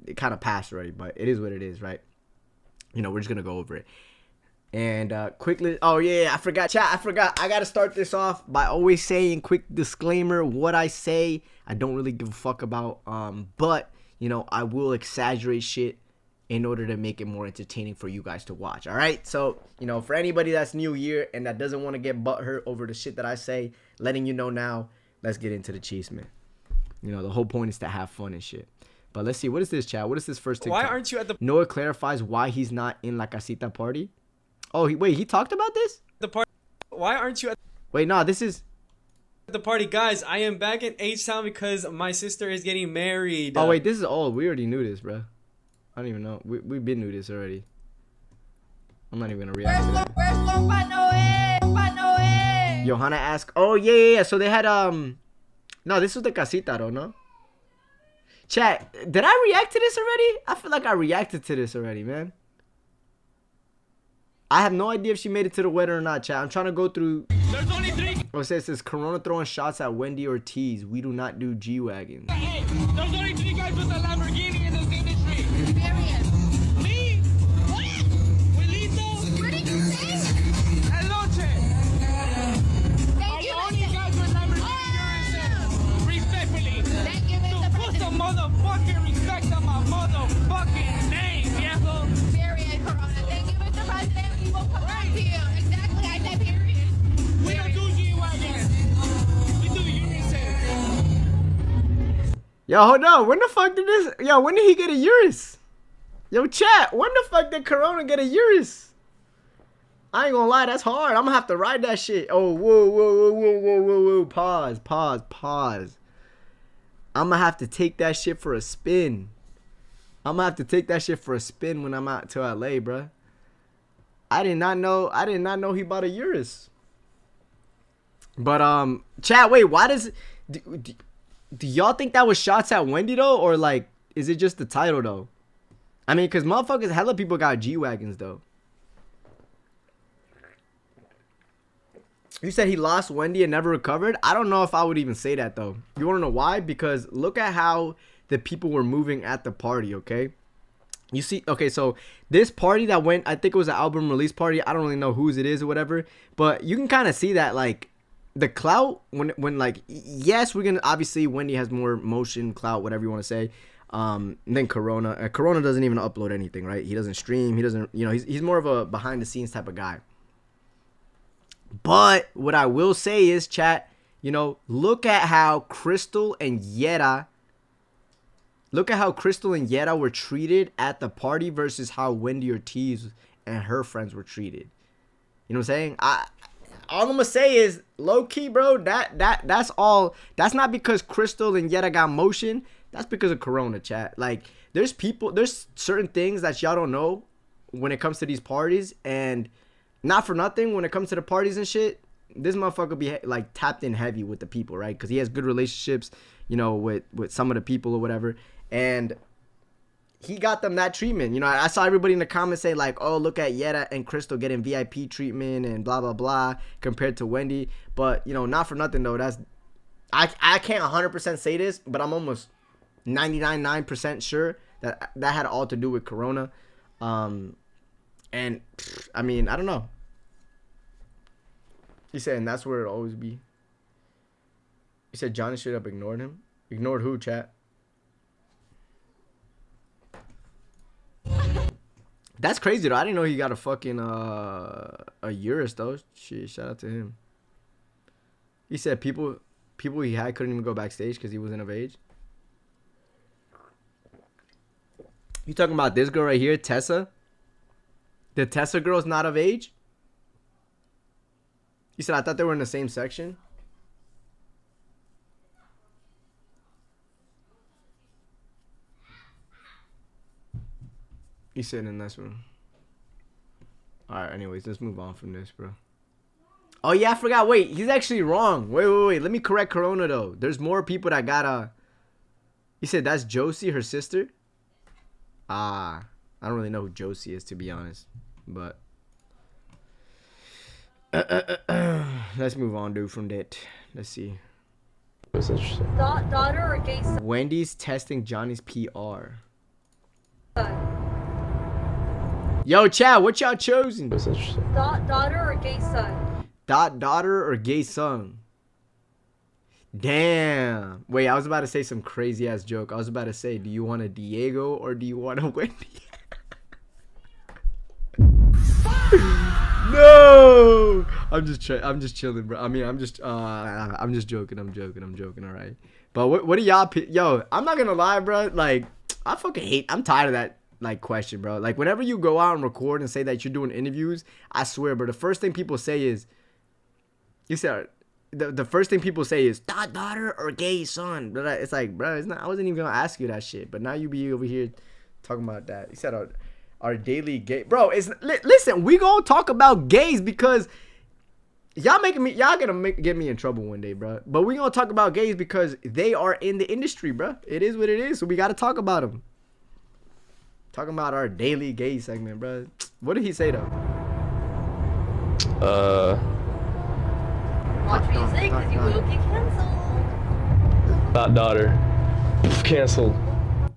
it kind of passed already, but it is what it is, right? You know, we're just gonna go over it. And quickly, oh yeah, I forgot, chat. I forgot. I gotta start this off by always saying, quick disclaimer: what I say, I don't really give a fuck about. But you know, I will exaggerate shit in order to make it more entertaining for you guys to watch. All right. So you know, for anybody that's new here and that doesn't want to get butthurt over the shit that I say, letting you know now. Let's get into the Chiefs, man. You know, the whole point is to have fun and shit. But let's see, what is this, chat? What is this first TikTok? Why aren't you at the Noah clarifies why he's not in La Casita party. Oh, he talked about this? party? Why aren't you at Wait, no, this is... the party? Guys, I am back in H-Town because my sister is getting married. Oh, wait, this is old. We already knew this, bro. I don't even know. We've been knew this already. I'm not even going to react to that. Where's Lompa Noe? Johanna asked, oh, yeah. So they had, no, this was the Casita, though, no? Chat, did I react to this already? I feel like I reacted to this already, man. I have no idea if she made it to the wedding or not, chat. I'm trying to go through. There's only 3. Oh, it says Corona throwing shots at Wendy Ortiz. We do not do G-Wagons. Hey, there's only 3 guys with a Lamborghini in this industry. Experience. Me? What? Wilito? What did you say? And Loche. Thank Are you, the only guys with Lamborghini respectfully. Thank you, So Mr. put some President. motherfucking respect on my motherfucking name, viejo. Period, Corona. Thank you, Mr. President. We will come back to you. Exactly, I said period. We don't do G-Wagons. We do Unisex. Yo, hold on. When the fuck did this? Yo, when did he get a Urus? Yo, chat. When the fuck did Corona get a Urus? I ain't gonna lie, that's hard. I'm gonna have to ride that shit. Oh, whoa. Pause. I'm gonna have to take that shit for a spin. I'm gonna have to take that shit for a spin when I'm out to LA, bruh. I did not know he bought a Urus. But chat, wait, why does do y'all think that was shots at Wendy though, or like is it just the title though? I mean, cause motherfuckers, hella people got G-Wagons though. You said he lost Wendy and never recovered. I don't know if I would even say that though. You wanna know why? Because look at how the people were moving at the party. Okay. You see, okay, so this party that went, I think it was an album release party. I don't really know whose it is or whatever, but you can kind of see that like the clout when like, yes, we're gonna obviously Wendy has more motion clout, whatever you want to say, than Corona. Corona doesn't even upload anything, right? He doesn't stream. He doesn't, you know, he's more of a behind the scenes type of guy. But what I will say is, chat, you know, look at how Crystal and Yetta were treated at the party versus how Wendy Ortiz and her friends were treated. You know what I'm saying? All I'm gonna say is, low key, bro, that's all. That's not because Crystal and Yetta got motion. That's because of Corona, chat. Like, there's certain things that y'all don't know when it comes to these parties, and not for nothing, when it comes to the parties and shit, this motherfucker be like tapped in heavy with the people, right? Because he has good relationships, you know, with some of the people or whatever. And he got them that treatment. You know, I saw everybody in the comments say like, oh, look at Yetta and Crystal getting VIP treatment and blah, blah, blah compared to Wendy. But, you know, not for nothing, though. I can't 100% say this, but I'm almost 99.9% sure that had all to do with Corona. And, I mean, I don't know. He said, and that's where it'll always be. He said Johnny straight up ignored him. Ignored who, chat? That's crazy though. I didn't know he got a fucking a Urus though. Shit, shout out to him. He said people he had couldn't even go backstage because he wasn't of age. You talking about this girl right here, Tessa? The Tessa girl's not of age? He said I thought they were in the same section. He said in this one. Alright, anyways, let's move on from this, bro. Oh, yeah, I forgot. Wait, he's actually wrong. Wait. Let me correct Corona, though. There's more people that got He said that's Josie, her sister? I don't really know who Josie is, to be honest. But let's move on, dude, from that. Let's see. That's interesting. Daughter or gay son? Wendy's testing Johnny's PR. Yo, Chad, what y'all chosen? That's interesting. Daughter or gay son? Daughter or gay son? Damn. Wait, I was about to say some crazy ass joke. I was about to say, do you want a Diego or do you want a Wendy? No, I'm just chilling, bro. I mean, I'm just joking. I'm joking. All right. But what do y'all pick? Yo, I'm not gonna lie, bro. Like, I fucking hate. I'm tired of that like question, bro. Like, whenever you go out and record and say that you're doing interviews, I swear, bro. The first thing people say is, the first thing people say is daughter or gay son. It's like, bro, it's not. I wasn't even gonna ask you that shit, but now you be over here talking about that. You said our daily gay, bro. Listen, we gonna talk about gays because y'all gonna get me in trouble one day, bro. But we gonna talk about gays because they are in the industry, bro. It is what it is, so we gotta talk about them. Talking about our daily gay segment, bro. What did he say though? Watch what you say, because you will get canceled. Not daughter. Canceled.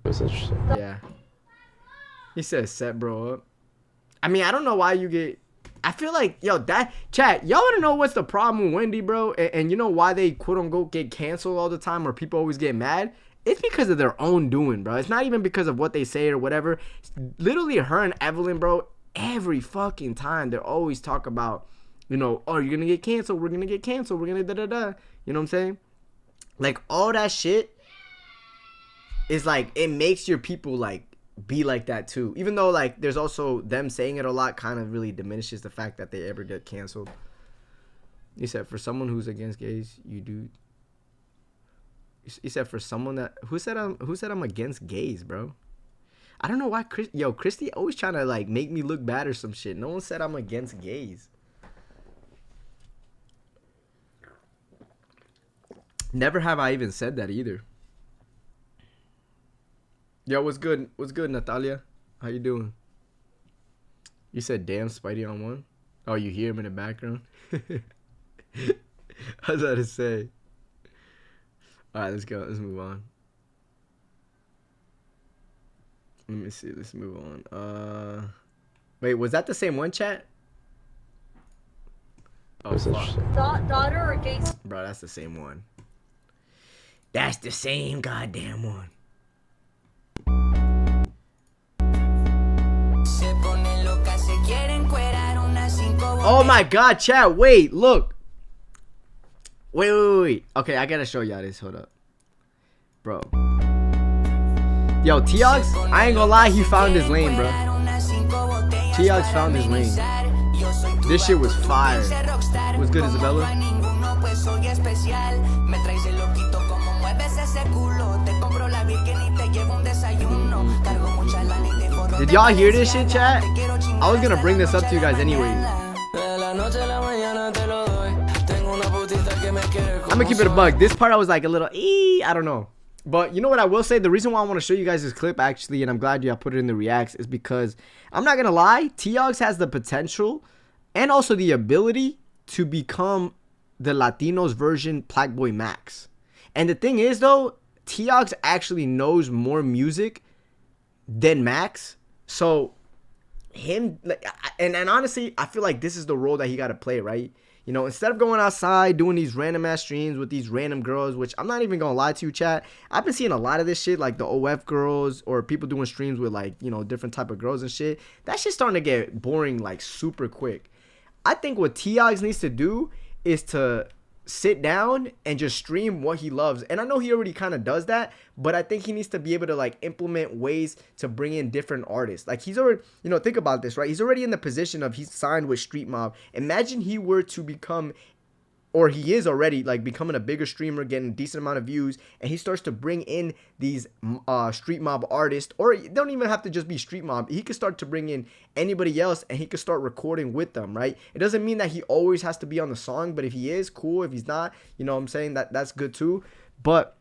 That's interesting. Yeah. He said set bro up. I mean, I don't know why you get. I feel like, yo, that chat, y'all wanna know what's the problem with Wendy, bro? And you know why they quote unquote get canceled all the time or people always get mad? It's because of their own doing, bro. It's not even because of what they say or whatever. Literally, her and Evelyn, bro, every fucking time they're always talk about, you know, oh, you're gonna get canceled, we're gonna get canceled, we're gonna da-da-da. You know what I'm saying? Like, all that shit is like, it makes your people like be like that too. Even though like there's also them saying it a lot kind of really diminishes the fact that they ever get canceled. He said for someone who's against gays, you do. He said for someone that who said I'm against gays, bro. I don't know why Christy always trying to like make me look bad or some shit. No one said I'm against gays. Never have I even said that either. Yo, what's good? What's good, Natalia? How you doing? You said, damn, Spidey on one? Oh, you hear him in the background? How's that to say? Alright, let's go. Let's move on. Let me see. Let's move on. Wait, was that the same one, chat? Oh, fuck. Daughter or gay son? Bro, that's the same one. That's the same goddamn one. Oh my god, chat, wait, look. Wait. Okay, I gotta show y'all this. Hold up. Bro. Yo, T-Ox, I ain't gonna lie, he found his lane, bro. T-Ox found his lane. This shit was fire. What's good, Isabella? Did y'all hear this shit, chat? I was gonna bring this up to you guys anyway. I'm gonna keep it a bug. This part I was like a little I don't know. But you know what I will say? The reason why I want to show you guys this clip actually, and I'm glad y'all put it in the reacts, is because I'm not gonna lie, T-Ox has the potential and also the ability to become the Latinos version Plaque Max. And the thing is though, T-Ox actually knows more music than Max. So him, like, and honestly, I feel like this is the role that he got to play, right? You know, instead of going outside doing these random ass streams with these random girls, which I'm not even gonna lie to you, chat, I've been seeing a lot of this shit, like the OF girls or people doing streams with like, you know, different type of girls and shit. That shit's starting to get boring like super quick. I think what T-Ox needs to do is to sit down and just stream what he loves. And I know he already kind of does that, but I think he needs to be able to like implement ways to bring in different artists. Like he's already, you know, think about this, right? He's already in the position of he's signed with Street Mob. Imagine he were to become, or he is already like becoming a bigger streamer, getting a decent amount of views, and he starts to bring in these Street Mob artists, or it don't even have to just be Street Mob. He could start to bring in anybody else and he could start recording with them, right? It doesn't mean that he always has to be on the song, but if he is, cool. If he's not, you know what I'm saying, that's good too. But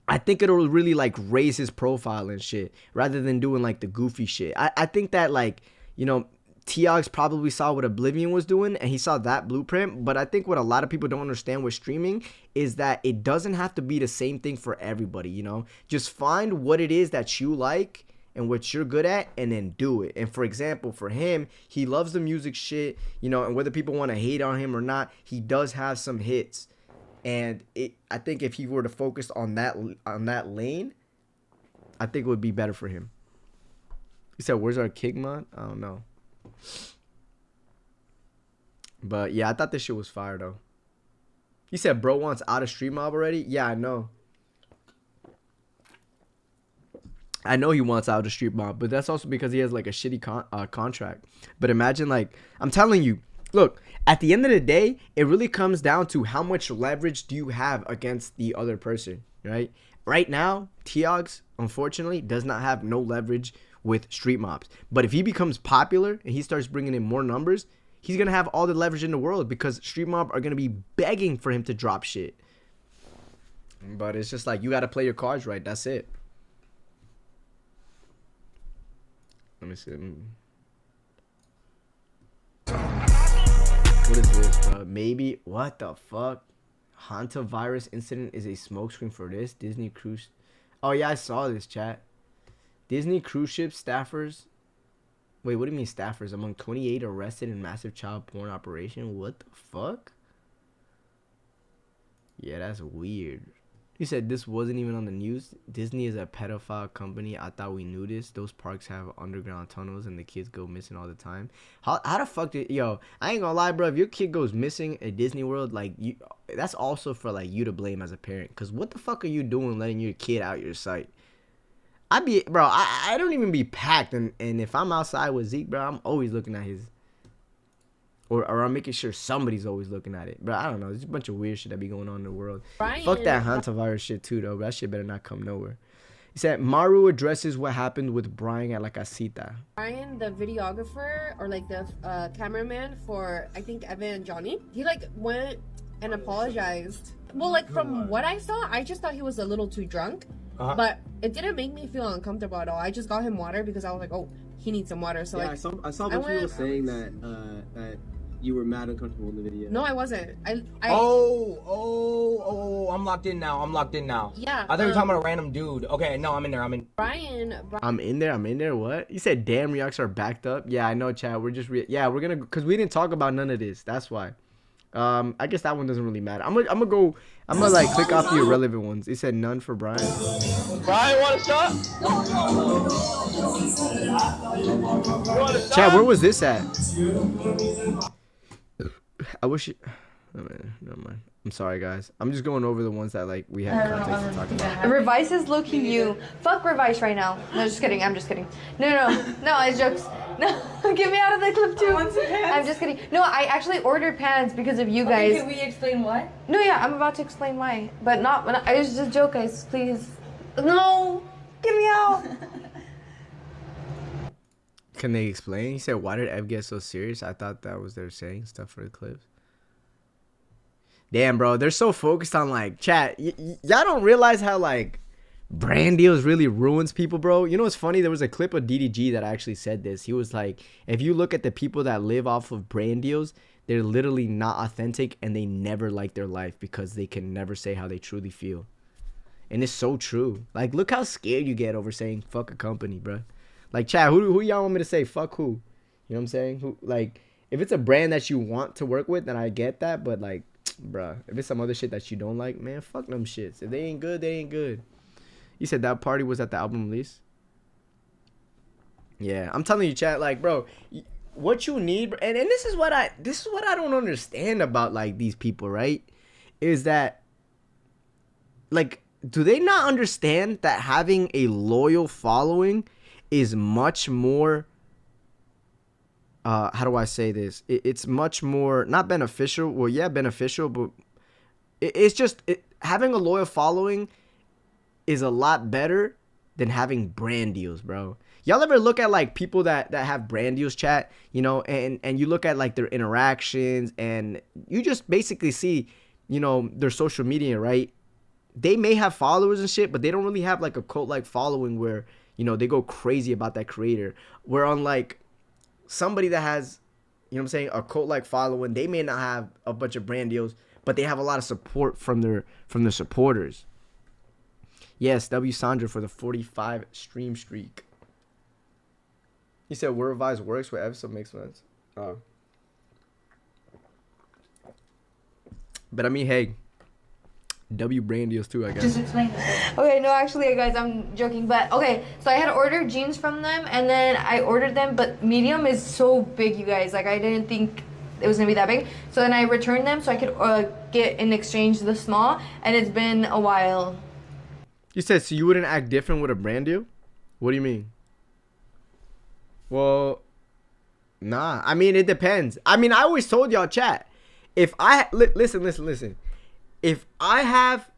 I think it'll really like raise his profile and shit rather than doing like the goofy shit. I think that like, you know, T-Ox probably saw what Oblivion was doing and he saw that blueprint, but I think what a lot of people don't understand with streaming is that it doesn't have to be the same thing for everybody, you know? Just find what it is that you like and what you're good at and then do it. And for example, for him, he loves the music shit, you know, and whether people want to hate on him or not, he does have some hits. And I think if he were to focus on that lane, I think it would be better for him. He said, "Where's our kick mod?" I don't know. But yeah, I thought this shit was fire though. He said, "Bro wants out of Street Mob already." Yeah, I know. I know he wants out of Street Mob, but that's also because he has like a shitty contract. But imagine, like, I'm telling you, look, at the end of the day, it really comes down to how much leverage do you have against the other person, right? Right now, Tiox, unfortunately, does not have no leverage with Street Mobs. But if he becomes popular and he starts bringing in more numbers, he's going to have all the leverage in the world because Street Mob are going to be begging for him to drop shit. But it's just like, you got to play your cards right. That's it. Let me see. What is this, bro? Maybe. What the fuck? Hantavirus incident is a smokescreen for this. Disney cruise. Oh, yeah, I saw this, chat. Disney cruise ship staffers. Wait, what do you mean staffers? Among 28 arrested in massive child porn operation. What the fuck? Yeah, that's weird. He said this wasn't even on the news. Disney is a pedophile company. I thought we knew this. Those parks have underground tunnels and the kids go missing all the time. How the fuck did... Yo, I ain't gonna lie, bro. If your kid goes missing at Disney World, like, you, that's also for, like, you to blame as a parent. Because what the fuck are you doing letting your kid out your sight? I don't even be packed. And if I'm outside with Zeke, bro, I'm always looking at his... Or I'm making sure somebody's always looking at it. Bro, I don't know. There's a bunch of weird shit that be going on in the world. Brian, fuck that hantavirus shit too, though. That shit better not come nowhere. He said, Maru addresses what happened with Brian at La Casita. Brian, the videographer, or like the cameraman for, I think, Evan and Johnny, he like went and apologized. Well, like from what I saw, I just thought he was a little too drunk. But it didn't make me feel uncomfortable at all. I just got him water because I was like, oh, he needs some water. So yeah, like, I saw a bunch of people saying that you were mad uncomfortable in the video. No, I wasn't. Oh, I'm locked in now. Yeah. I thought you were talking about a random dude. Okay, no, I'm in there. Brian. I'm in there. What? You said damn reacts are backed up? Yeah, I know, Chad. We're just we're gonna, because we didn't talk about none of this. That's why. I guess that one doesn't really matter. I'm gonna like click off the irrelevant ones. He said none for Brian. Brian, want a shot? Chad, where was this at? I wish you... Oh, man, never mind. I'm sorry, guys. I'm just going over the ones that, like, we have context to talk about. Revice is low-key you. Fuck Revice right now. No, just kidding. I'm just kidding. No, it's jokes. No, get me out of the clip too. I'm just kidding. No, I actually ordered pants because of you guys. Okay, can we explain why? No, yeah, I'm about to explain why. But not when I was just a joke, guys. Please. No, get me out. Can they explain? He said, why did Ev get so serious? I thought that was their saying stuff for the clips. Damn, bro. They're so focused on, like, chat. Y'all don't realize how, like, brand deals really ruins people, bro. You know what's funny? There was a clip of DDG that actually said this. He was like, if you look at the people that live off of brand deals, they're literally not authentic and they never like their life because they can never say how they truly feel. And it's so true. Like, look how scared you get over saying fuck a company, bro. Like, chat, who y'all want me to say fuck who? You know what I'm saying? Who, like, if it's a brand that you want to work with, then I get that. But, like, bruh, if it's some other shit that you don't like, man, fuck them shits. If they ain't good, they ain't good. You said that party was at the album release? Yeah, I'm telling you, chat, like, bro, what you need, and this is what I don't understand about, like, these people, right? Is that, like, do they not understand that having a loyal following is much more, how do I say this? It's much more, not beneficial. Well, yeah, beneficial, but it's just, having a loyal following is a lot better than having brand deals, bro. Y'all ever look at, like, people that have brand deals, chat, you know, and you look at, like, their interactions, and you just basically see, you know, their social media, right? They may have followers and shit, but they don't really have, like, a cult-like following where, you know, they go crazy about that creator. Where on, like, somebody that has, you know what I'm saying, a cult-like following, they may not have a bunch of brand deals, but they have a lot of support from their supporters. Yes, W Sandra for the 45 stream streak. You said word revise works with episode makes sense. Oh. But I mean, hey, W brand deals too, I guess. Just explain this. Okay, no, actually, guys, I'm joking. But okay, so I had ordered jeans from them, and then I ordered them, but medium is so big, you guys. Like, I didn't think it was gonna be that big. So then I returned them so I could get in exchange the small, and it's been a while. You said so you wouldn't act different with a brand deal? What do you mean? Well, nah. I mean, it depends. I mean, I always told y'all, chat. If I listen. If I have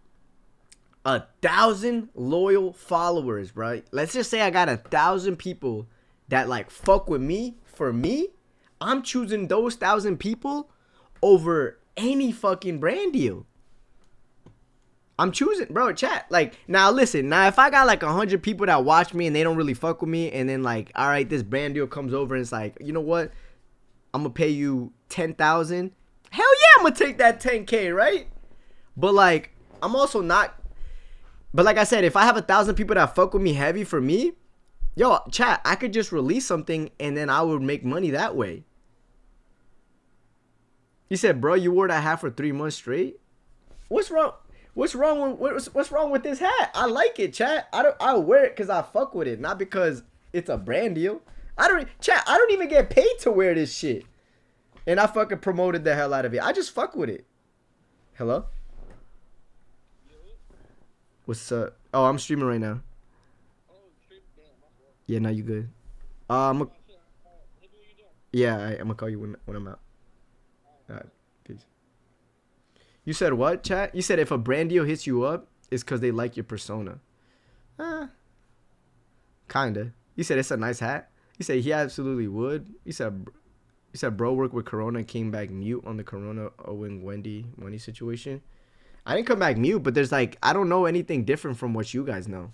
1,000 loyal followers, right? Let's just say I got 1,000 people that like fuck with me. For me, I'm choosing those 1,000 people over any fucking brand deal. I'm choosing, bro, chat. Like, now listen, now if I got like 100 people that watch me and they don't really fuck with me, and then like, all right, this brand deal comes over and it's like, you know what? I'm gonna pay you 10,000. Hell yeah, I'm gonna take that 10K, right? But like, I'm also not. But like I said, if I have 1,000 people that fuck with me heavy for me, yo, chat, I could just release something and then I would make money that way. You said, bro, you wore that hat for 3 months straight. What's wrong? What's wrong with this hat? I like it, chat. I wear it because I fuck with it, not because it's a brand deal. I don't even get paid to wear this shit. And I fucking promoted the hell out of it. I just fuck with it. Hello? What's up? Oh, I'm streaming right now. Yeah, now you good. Yeah, I'm gonna call you when I'm out. Alright, peace. You said what, chat? You said if a brand deal hits you up, it's because they like your persona. Kinda. You said it's a nice hat. You said he absolutely would. You said bro worked with Corona and came back mute on the Corona Owen Wendy money situation. I didn't come back mute, but there's like, I don't know anything different from what you guys know.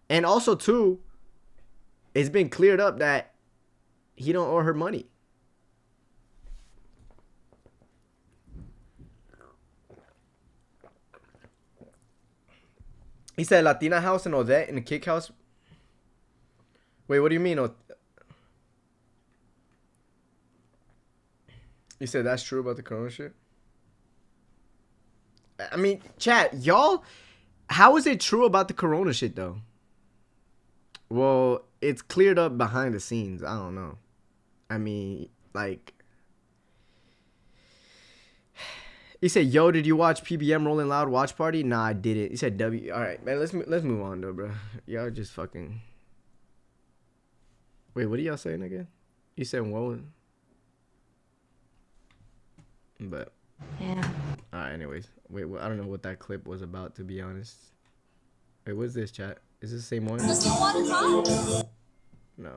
And also too, it's been cleared up that he don't owe her money. He said Latina house and Odette in the kick house. Wait, what do you mean? You said that's true about the Corona shit? I mean, chat, y'all, how is it true about the Corona shit though? Well, it's cleared up behind the scenes. I don't know. I mean, like, he said, "Yo, did you watch PBM Rolling Loud watch party?" Nah, I didn't. He said, "W." All right, man. Let's move on though, bro. Y'all just fucking. Wait, what are y'all saying again? You said whoa. But. Yeah. All right. Anyways, wait. Well, I don't know what that clip was about, to be honest. Wait, what's this, chat? Is this the same one? No.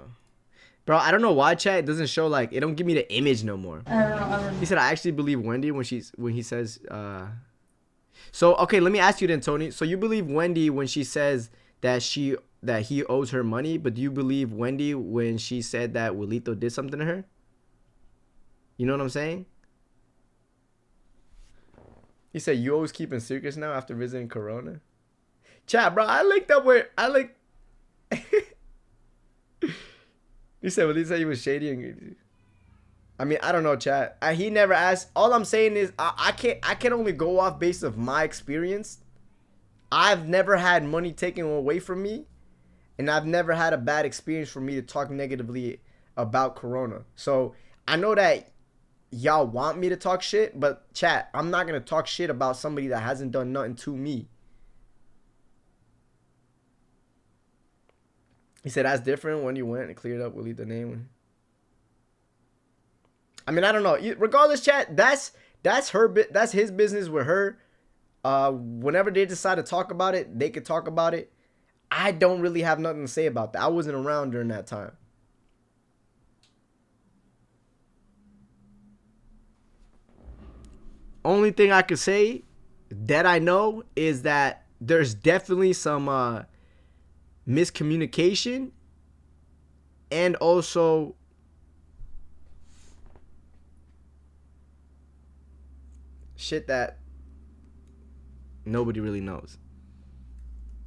Bro, I don't know why, chat. It doesn't show, like, it don't give me the image no more. I don't know. He said, I actually believe Wendy when he says, So, okay, let me ask you then, Tony. So you believe Wendy when she says that he owes her money, but do you believe Wendy when she said that Wilito did something to her? You know what I'm saying? He said, you always keeping secrets now after visiting Corona? Chat, bro, I linked up where, He said, well, he said he was shady. And I mean, I don't know, chat. He never asked. All I'm saying is I can only go off based of my experience. I've never had money taken away from me. And I've never had a bad experience for me to talk negatively about Corona. So I know that y'all want me to talk shit. But chat, I'm not going to talk shit about somebody that hasn't done nothing to me. He said, that's different when you went and cleared up Willie the name. I mean, I don't know. Regardless, chat, that's his business with her. Whenever they decide to talk about it, they could talk about it. I don't really have nothing to say about that. I wasn't around during that time. Only thing I could say that I know is that there's definitely some miscommunication and also shit that nobody really knows.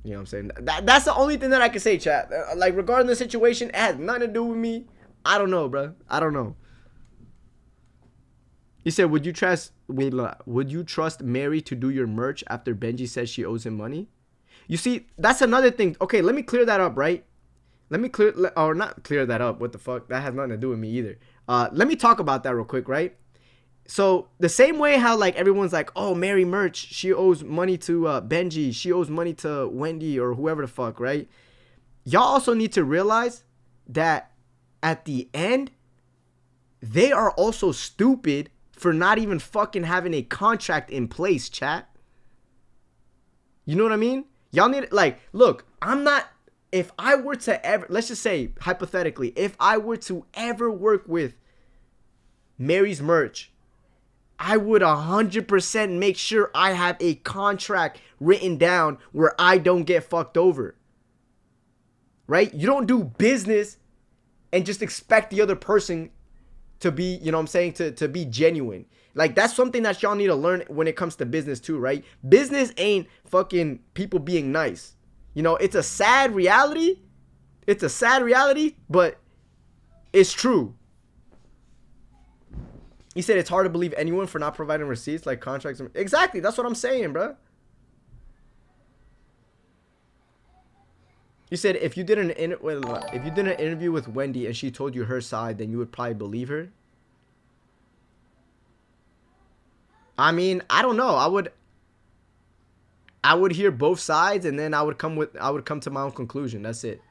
You know what I'm saying? That's the only thing that I can say, chat. Like, regarding the situation, it has nothing to do with me. I don't know, bro. I don't know. He said, would you trust Mary to do your merch after Benji says she owes him money? You see, that's another thing. Okay, let me clear that up, right? Let me not clear that up. What the fuck? That has nothing to do with me either. Let me talk about that real quick, right? So the same way how like everyone's like, oh, Mary merch, she owes money to Benji, she owes money to Wendy or whoever the fuck, right? Y'all also need to realize that at the end, they are also stupid for not even fucking having a contract in place, chat. You know what I mean? Y'all need, like, look, if I were to ever, let's just say, hypothetically, if I were to ever work with Mary's merch, I would 100% make sure I have a contract written down where I don't get fucked over. Right? You don't do business and just expect the other person to be, you know what I'm saying, to be genuine. Like, that's something that y'all need to learn when it comes to business too, right? Business ain't fucking people being nice. You know, it's a sad reality. It's a sad reality, but it's true. He said it's hard to believe anyone for not providing receipts like contracts. Exactly, that's what I'm saying, bro. He said if you did an interview with Wendy and she told you her side, then you would probably believe her. I mean, I don't know. I would hear both sides and then I would come to my own conclusion. That's it.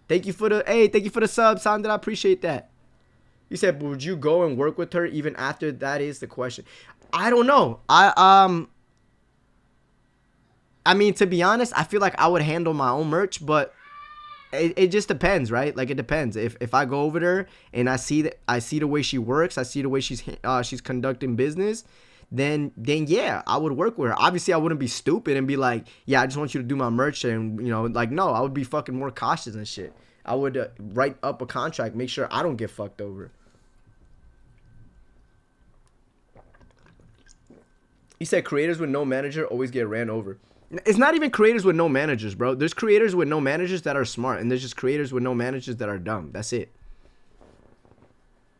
Thank you for the sub, Sandra. I appreciate that. He said, but would you go and work with her even after? That is the question. I don't know. I mean, to be honest, I feel like I would handle my own merch, but it just depends, right? Like, it depends. If I go over there and I see the way she works, I see the way she's conducting business, then yeah, I would work with her. Obviously, I wouldn't be stupid and be like, yeah, I just want you to do my merch, and you know, like, no, I would be fucking more cautious and shit. I would write up a contract, make sure I don't get fucked over. He said creators with no manager always get ran over. It's not even creators with no managers, bro. There's creators with no managers that are smart, and there's just creators with no managers that are dumb. That's it.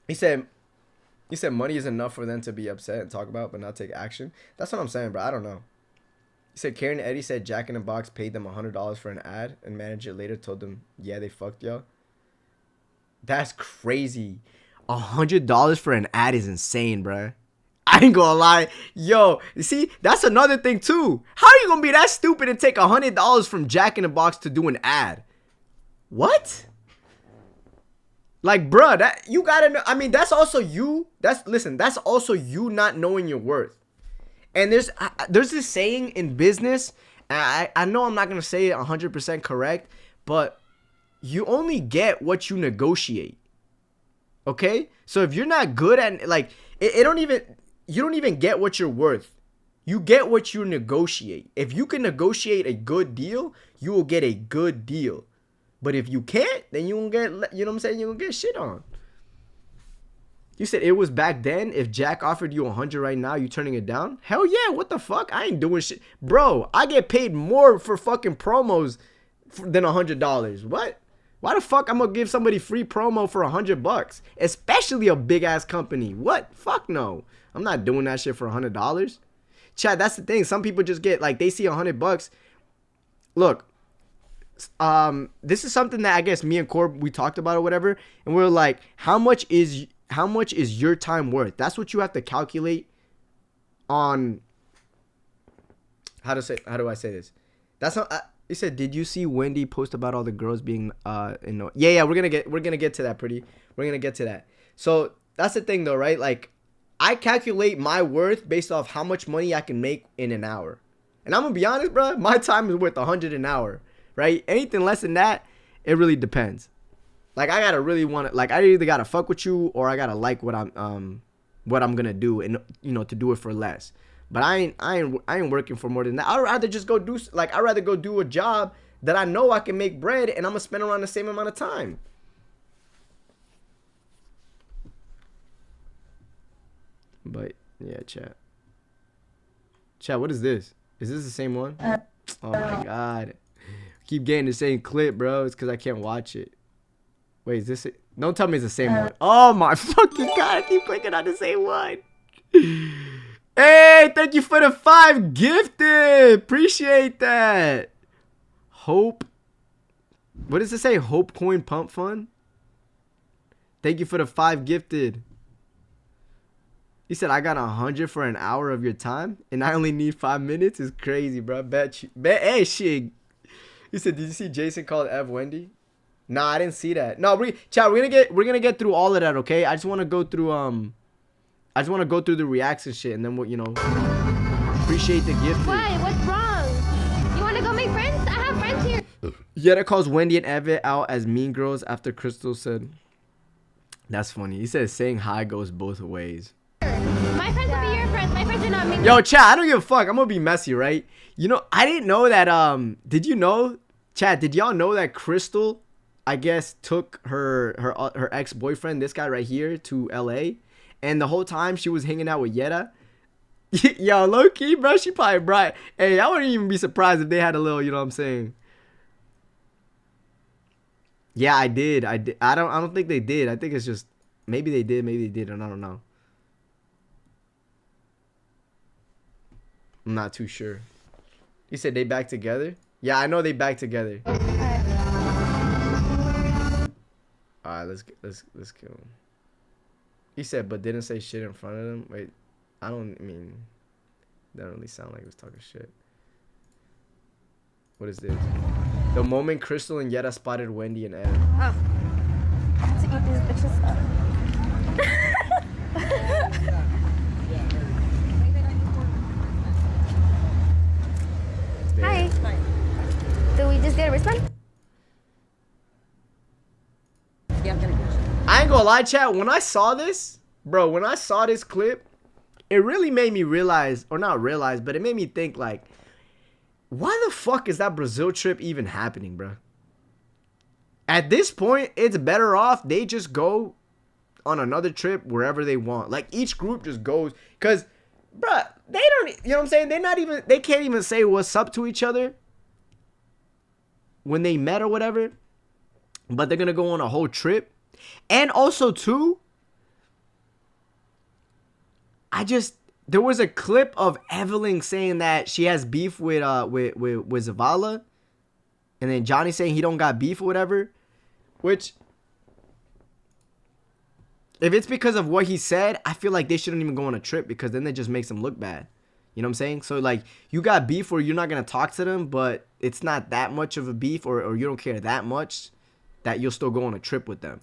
He said money is enough for them to be upset and talk about but not take action. That's what I'm saying, bro. I don't know. He said Karen and Eddie said Jack in the Box paid them $100 for an ad, and manager later told them, yeah, they fucked y'all. That's crazy. $100 for an ad is insane, bro. I ain't gonna lie. Yo, you see, that's another thing too. How are you gonna be that stupid and take $100 from Jack in the Box to do an ad? What? Like, bruh, that you gotta know. I mean, that's also you. That's also you not knowing your worth. And there's this saying in business, and I know I'm not going to say it 100% correct, but you only get what you negotiate. Okay? So if you're not good at, like, you don't even get what you're worth. You get what you negotiate. If you can negotiate a good deal, you will get a good deal. But if you can't, then you won't get, you know what I'm saying? You won't get shit on. You said it was back then. If Jack offered you 100 right now, you turning it down? Hell yeah, what the fuck? I ain't doing shit. Bro, I get paid more for fucking promos than $100. What? Why the fuck I'm gonna give somebody free promo for $100? Especially a big ass company. What? Fuck no. I'm not doing that shit for $100. Chad, that's the thing. Some people just get, like, they see $100. Look, this is something that I guess me and Corb, we talked about or whatever, and we're like, how much is your time worth? That's what you have to calculate on. How do I say this? That's not. He said, did you see Wendy post about all the girls being yeah, we're gonna get to that, pretty. We're gonna get to that. So that's the thing though, right? Like, I calculate my worth based off how much money I can make in an hour. And I'm gonna be honest, bro, my time is worth 100 an hour, right? Anything less than that, it really depends. Like, I gotta really want to, like, I either gotta fuck with you or I gotta like what I'm gonna do, and you know, to do it for less. But I ain't working for more than that. I'd rather just go do, like, I'd rather go do a job that I know I can make bread and I'm gonna spend around the same amount of time. But yeah, chat, what is this? Is this the same one? Oh my god. Keep getting the same clip, bro. It's because I can't watch it. Wait, is this it? Don't tell me it's the same one. Oh my fucking god. I keep clicking on the same one. Hey, thank you for the 5 gifted. Appreciate that. Hope. What does it say? Hope Coin Pump Fund? Thank you for the 5 gifted. He said, I got 100 for an hour of your time, and I only need 5 minutes. It's crazy, bro. Bet you. Hey, shit. He said, did you see Jason called Ev Wendy? Nah, I didn't see that. No, chat, we're gonna get through all of that, okay? I just wanna go through the reacts and shit, and then we'll, you know, appreciate the gift. Why? What's wrong? You want to go make friends? I have friends here. Yetta calls Wendy and Evan out as mean girls after Crystal said. That's funny. He said saying hi goes both ways. My friends will be your friends. My friends are not mean. Yo, chat, I don't give a fuck. I'm gonna be messy, right? You know, I didn't know that. Did you know, chat? Did y'all know that Crystal, I guess, took her ex-boyfriend, this guy right here, to LA, and the whole time she was hanging out with Yetta. Yo, low key, bro, she probably brought. Hey, I wouldn't even be surprised if they had a little. You know what I'm saying? Yeah, I did. I don't think they did. I think it's just maybe they did, maybe they didn't. I don't know. I'm not too sure. He said they back together? Yeah, I know they back together. Alright, let's kill him. He said, but didn't say shit in front of them. Wait, that don't really sound like he was talking shit. What is this? The moment Crystal and Yetta spotted Wendy and Ed. Oh. To eat these bitches up. Hi. Do we just get a wristband? I ain't gonna lie, chat. When I saw this, bro, when I saw this clip, it really made me realize, or not realize, but it made me think, like, why the fuck is that Brazil trip even happening, bro? At this point, it's better off they just go on another trip wherever they want. Like, each group just goes, because, bro, they don't, you know what I'm saying? They can't even say what's up to each other when they met or whatever, but they're gonna go on a whole trip. And also, too, there was a clip of Evelyn saying that she has beef with Zavala, and then Johnny saying he don't got beef or whatever, which, if it's because of what he said, I feel like they shouldn't even go on a trip, because then that just makes them look bad. You know what I'm saying? So, like, you got beef where you're not going to talk to them, but it's not that much of a beef, or you don't care that much that you'll still go on a trip with them.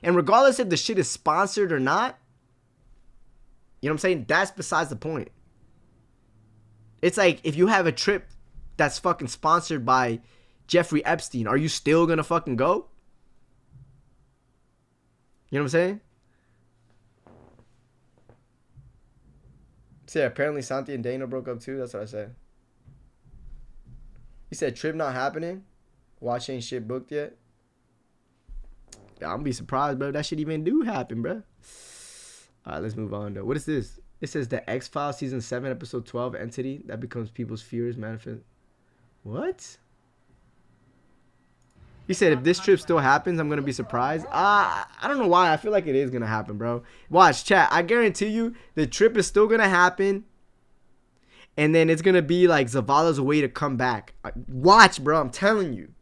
And regardless if the shit is sponsored or not, you know what I'm saying? That's besides the point. It's like, if you have a trip that's fucking sponsored by Jeffrey Epstein, are you still gonna fucking go? You know what I'm saying? So yeah, apparently Santi and Dana broke up too. That's what I said. He said trip not happening. Watch ain't shit booked yet. I'm gonna be surprised, bro, if that shit even do happen, bro. Alright, let's move on, though. What is this? It says the X-Files Season 7, Episode 12 entity that becomes people's fears manifest. What? He said if this trip still happens, I'm gonna be surprised. I don't know why. I feel like it is gonna happen, bro. Watch, chat. I guarantee you the trip is still gonna happen. And then it's gonna be like Zavala's way to come back. Watch, bro. I'm telling you.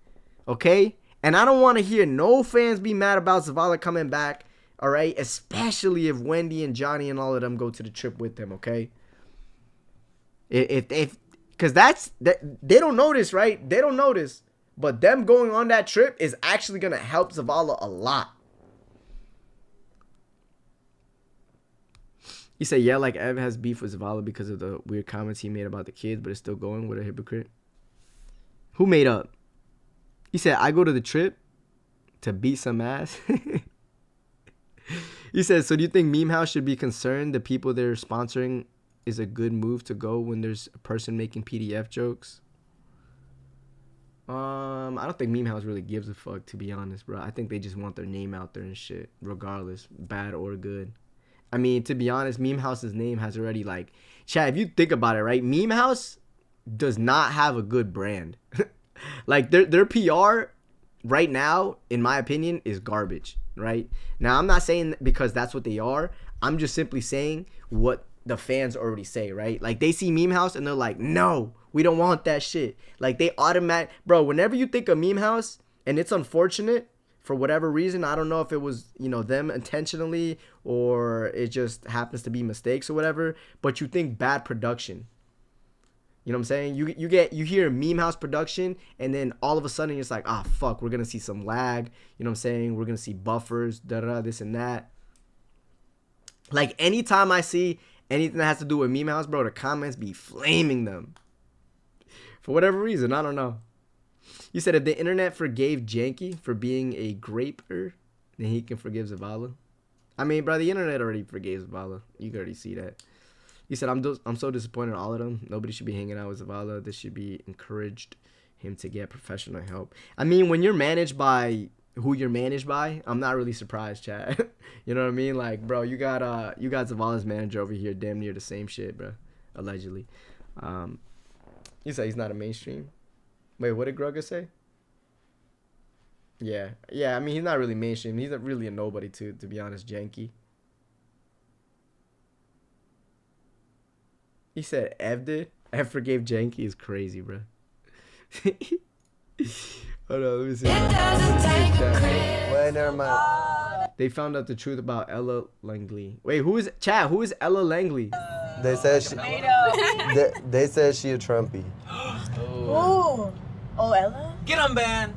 Okay? And I don't want to hear no fans be mad about Zavala coming back, all right? Especially if Wendy and Johnny and all of them go to the trip with them, okay? Because they don't notice, right? They don't notice. But them going on that trip is actually going to help Zavala a lot. He said, yeah, like Ev has beef with Zavala because of the weird comments he made about the kids, but it's still going. What a hypocrite. Who made up? He said, I go to the trip to beat some ass. He said, so do you think Meme House should be concerned the people they're sponsoring is a good move to go when there's a person making PDF jokes? I don't think Meme House really gives a fuck, to be honest, bro. I think they just want their name out there and shit, regardless, bad or good. I mean, to be honest, Meme House's name has already, like, chat, if you think about it, right? Meme House does not have a good brand. Like their PR right now, in my opinion, is garbage, right? Now, I'm not saying because that's what they are. I'm just simply saying what the fans already say, right? Like, they see Meme House and they're like, no, we don't want that shit. Like, they automatic, bro, whenever you think of Meme House, and it's unfortunate for whatever reason, I don't know if it was, you know, them intentionally or it just happens to be mistakes or whatever, but you think bad production. You know what I'm saying? You hear Meme House production, and then all of a sudden it's like, ah, fuck, we're gonna see some lag. You know what I'm saying? We're gonna see buffers, this and that. Like, anytime I see anything that has to do with Meme House, bro, the comments be flaming them. For whatever reason, I don't know. You said if the internet forgave Janky for being a graper, then he can forgive Zavala. I mean, bro, the internet already forgave Zavala. You can already see that. He said, I'm so disappointed in all of them. Nobody should be hanging out with Zavala. This should be encouraged him to get professional help. I mean, when you're managed by who you're managed by, I'm not really surprised, chat. You know what I mean? Like, bro, you got Zavala's manager over here damn near the same shit, bro. Allegedly. You said he's not a mainstream. Wait, what did Grugga say? Yeah. I mean, he's not really mainstream. He's not really a nobody, to be honest, Janky. He said Ev did? Ev forgave Janky is crazy, bro. Hold on, let me see. Wait, never mind. They found out the truth about Ella Langley. Wait, who is Ella Langley? They said they said she a Trumpy. Oh, Ella? Get him, man.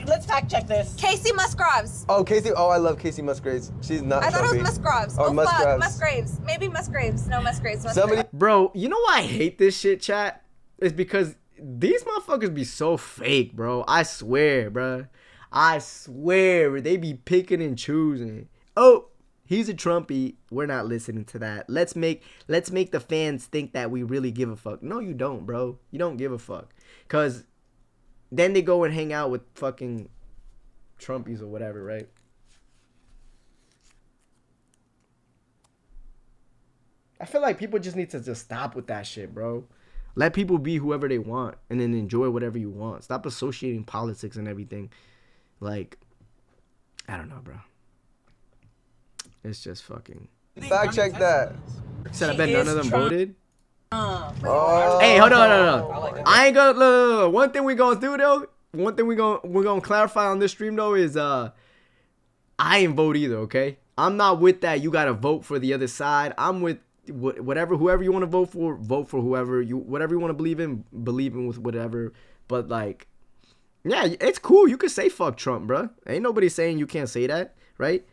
Let's fact check this. Casey Musgraves. Oh, Casey. Oh, I love Casey Musgraves. She's not I thought Trumpy. it was Musgraves. Oh, Musgraves. Musgraves. Maybe Musgraves. No, Musgraves. Somebody, bro, you know why I hate this shit, chat? It's because these motherfuckers be so fake, bro. I swear, bro. I swear, they be picking and choosing. Oh, he's a Trumpy. We're not listening to that. Let's make the fans think that we really give a fuck. No, you don't, bro. You don't give a fuck. Cause then they go and hang out with fucking Trumpies or whatever, right? I feel like people just need to just stop with that shit, bro. Let people be whoever they want and then enjoy whatever you want. Stop associating politics and everything. Like, I don't know, bro. It's just fucking... Fact check that. Said I bet none of them voted. Oh. Hey, hold on. I ain't gonna... Look. One thing we gonna do, though. One thing we're gonna clarify on this stream, though, is I ain't vote either, okay? I'm not with that. You gotta vote for the other side. I'm with whoever you want to vote for whatever you want to believe in with whatever. But like, yeah, it's cool. You can say fuck Trump, bro. Ain't nobody saying you can't say that, right?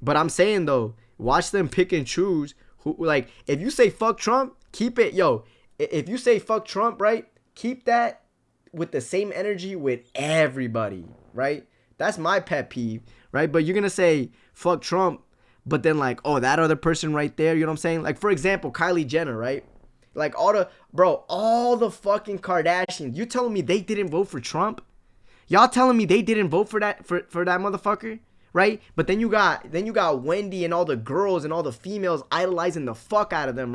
But I'm saying though, watch them pick and choose who. Like, if you say fuck Trump, keep it, yo. If you say fuck Trump, right, keep that with the same energy with everybody, right? That's my pet peeve, right? But you're gonna say fuck Trump, but then like, oh, that other person right there, you know what I'm saying? Like, for example, Kylie Jenner, right? Like, all the fucking Kardashians. You telling me they didn't vote for Trump? Y'all telling me they didn't vote for that motherfucker, right? But then you got Wendy and all the girls and all the females idolizing the fuck out of them, right?